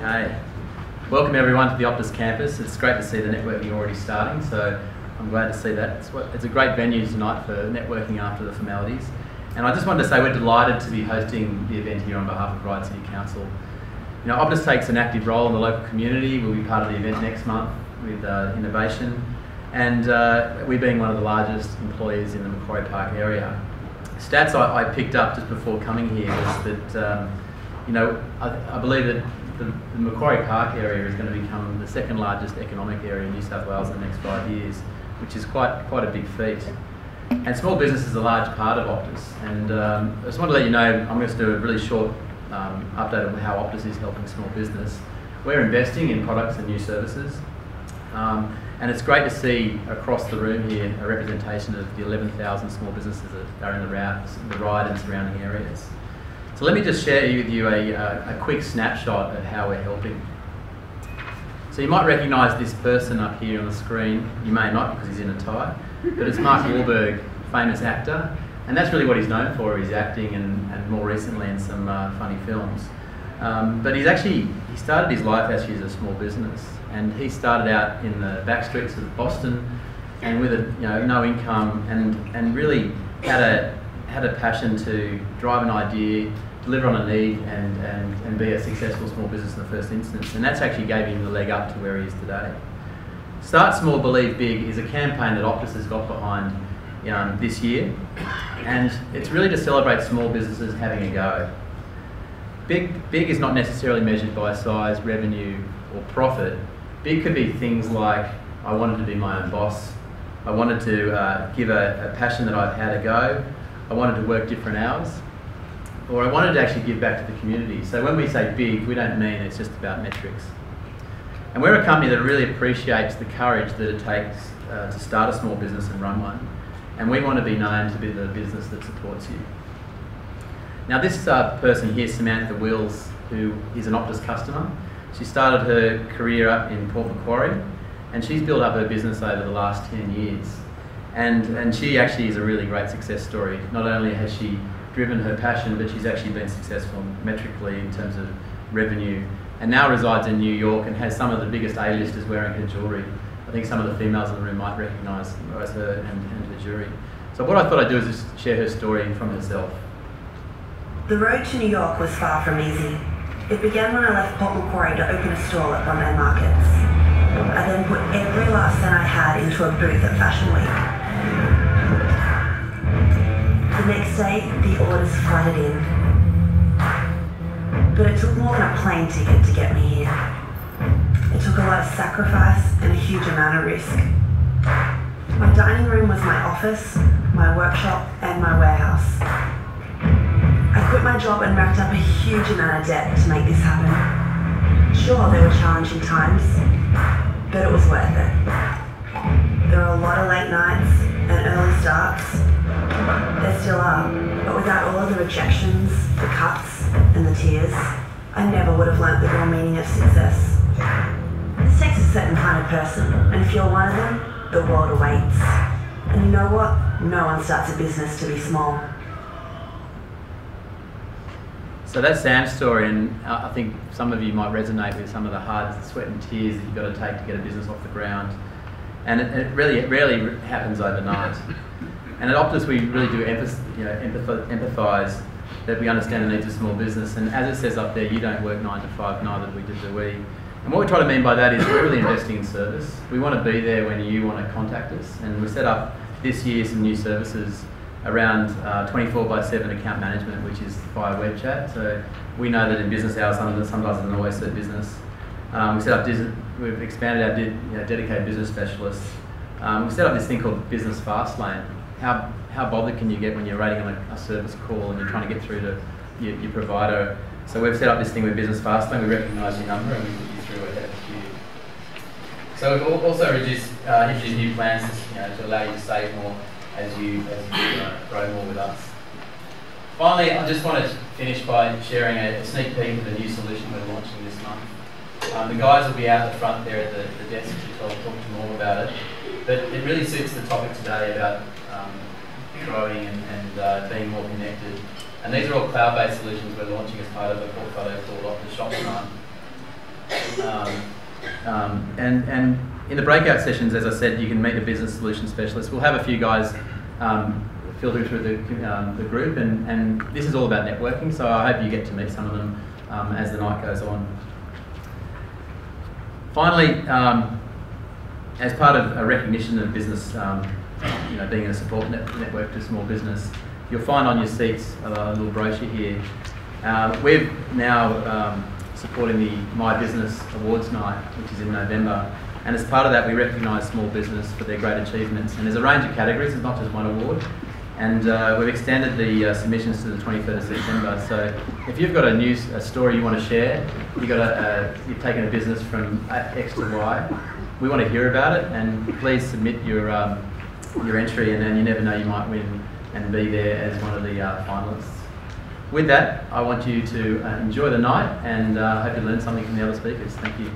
Okay. Welcome everyone to the Optus campus. It's great to see the networking already starting, so I'm glad to see that. It's a great venue tonight for networking after the formalities. And I just wanted to say we're delighted to be hosting the event here on behalf of Ryde City Council. You know, Optus takes an active role in the local community. We'll be part of the event next month with innovation, and we being one of the largest employers in the Macquarie Park area. Stats I picked up just before coming here was that, you know, I believe that the Macquarie Park area is going to become the second largest economic area in New South Wales in the next 5 years, which is quite a big feat. And small business is a large part of Optus. And I just want to let you know, I'm going to do a really short update on how Optus is helping small business. We're investing in products and new services. And it's great to see across the room here a representation of the 11,000 small businesses that are in the Ryde and surrounding areas. So let me just share with you a quick snapshot of how we're helping. So you might recognise this person up here on the screen. You may not because he's in a tie, but it's Mark Wahlberg, famous actor, and that's really what he's known for, is acting and more recently in some funny films. But he started his life actually as a small business, and he started out in the back streets of Boston and with no income, and really had a passion to drive an idea, deliver on a need, and be a successful small business in the first instance. And that's actually gave him the leg up to where he is today. Start Small, Believe Big is a campaign that Optus has got behind this year, and it's really to celebrate small businesses having a go. Big is not necessarily measured by size, revenue, or profit. Big could be things like, I wanted to be my own boss, I wanted to give a passion that I've had a go, I wanted to work different hours, or I wanted to actually give back to the community. So when we say big, we don't mean it's just about metrics. And we're a company that really appreciates the courage that it takes to start a small business and run one. And we want to be known to be the business that supports you. Now this person here, Samantha Wills, who is an Optus customer, she started her career up in Port Macquarie, and she's built up her business over the last 10 years. And she actually is a really great success story. Not only has she driven her passion, but she's actually been successful metrically in terms of revenue, and now resides in New York and has some of the biggest A-listers wearing her jewellery. I think some of the females in the room might recognise her and her jewellery. So what I thought I'd do is just share her story from herself. The road to New York was far from easy. It began when I left Port Macquarie to open a stall at Bombay Markets. I then put every last cent I had into a booth at Fashion Week. The next day, the orders flooded in. But it took more than a plane ticket to get me here. It took a lot of sacrifice and a huge amount of risk. My dining room was my office, my workshop, and my warehouse. I quit my job and racked up a huge amount of debt to make this happen. Sure, there were challenging times, but it was worth it. There are a lot of late nights and early starts. There still are, but without all of the rejections, the cuts, and the tears, I never would have learnt the real meaning of success. This takes a certain kind of person, and if you're one of them, the world awaits. And you know what? No one starts a business to be small. So that's Sam's story, and I think some of you might resonate with some of the hard sweat and tears that you've got to take to get a business off the ground. And it rarely happens overnight. And at Optus, we really do empathise that we understand the needs of small business. And as it says up there, you don't work 9 to 5, neither do we. And what we try to mean by that is we're really investing in service. We want to be there when you want to contact us. And we set up this year some new services around 24/7 account management, which is via web chat. So we know that in business hours, sometimes it doesn't always suit business. We've expanded our dedicated business specialists. We set up this thing called Business Fast Lane. How bothered can you get when you're waiting on a service call and you're trying to get through to your provider? So we've set up this thing with Business Fast Lane. We recognise your number and we put you through ahead of you. So we've also introduced new plans to allow you to save more as you grow more with us. Finally, I just want to finish by sharing a sneak peek of the new solution we're launching this month. The guys will be out the front there at the desk to talk to you more about it. But it really suits the topic today about growing and being more connected. And these are all cloud-based solutions we're launching as part of a portfolio called Optus ShopSmart. And in the breakout sessions, as I said, you can meet a business solution specialist. We'll have a few guys filtering through the group, and this is all about networking, so I hope you get to meet some of them as the night goes on. Finally, as part of a recognition of business, being a support network to small business, you'll find on your seats a little brochure here. We're now supporting the My Business Awards Night, which is in November. And as part of that, we recognise small business for their great achievements. And there's a range of categories, it's not just one award. And we've extended the submissions to the 23rd of September. So if you've got a story you want to share, you've taken a business from X to Y, we want to hear about it, and please submit your entry, and then you never know, you might win and be there as one of the finalists. With that, I want you to enjoy the night, and I hope you learned something from the other speakers. Thank you.